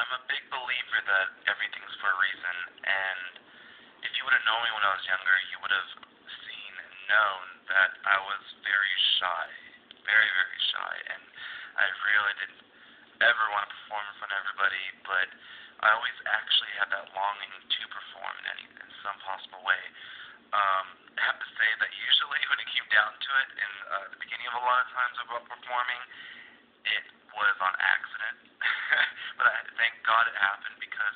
I'm a big believer that everything's for a reason, and if you would have known me when I was younger, you would have seen and known that I was very shy, very, very shy, and I really didn't ever want to perform in front of everybody, but I always actually had that longing to perform in some possible way. I have to say that usually when it came down to it, in the beginning of a lot of times about performing, it was on accident. But I thank God it happened because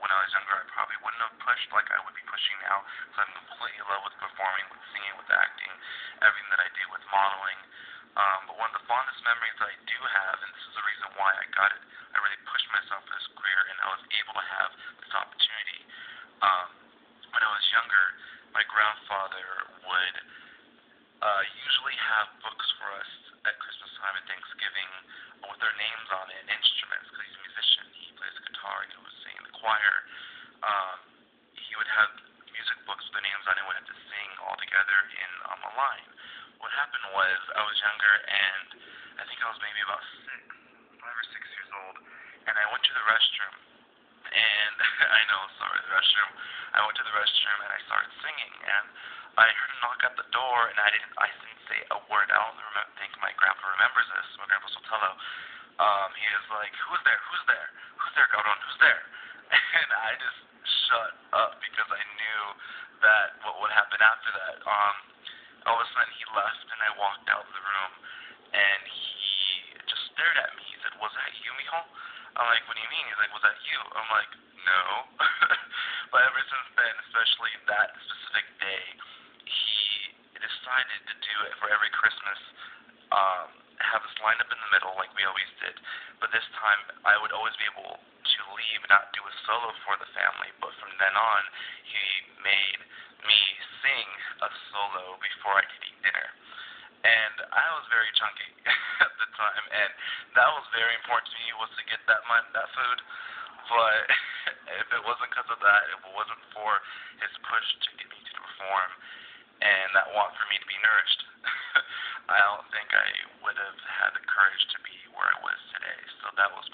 when I was younger, I probably wouldn't have pushed like I would be pushing now. So I'm completely in love with performing, with singing, with acting, everything that I do with modeling. But one of the fondest memories that I do have, and this is the reason why I got it, I really pushed myself for this career, and I was able to have this opportunity. Um, when I was younger, my grandfather would usually have books for us at Christmas time and Thanksgiving with their names on it and instruments because he's a musician. He plays the guitar, he would sing in the choir. Um, he would have music books with their names on it and would have to sing all together in on the line. What happened was I was younger and I think I was maybe about 5 or 6 years old, and I went to the restroom. And I know, sorry, the restroom. I went to the restroom and I started singing, and I heard a knock at the door, and I didn't say a word. I don't think my grandpa remembers this. My grandpa Sotelo. He was like, "Who's there? Who's there? Who's there, Gordon? Who's there?" And I just shut up because I knew that what would happen after that. All of a sudden he left, and I walked out of the room, and he just stared at me. He said, "Was that you, mijo?" I'm like, "What do you mean?" He's like, "Was that you?" I'm like, "No." But ever since then, especially that specific day, he decided to do it for every Christmas. Have us lined up in the middle like we always did. But this time, I would always be able to leave and not do a solo for the family. But from then on, he made me sing a solo before I could eat dinner. And I was very chunky at the time, and that was very important to me was to get that food. But if it wasn't because of that, if it wasn't for his push to get me to perform and that want for me to be nourished, I don't think I would have had the courage to be where I was today. So that was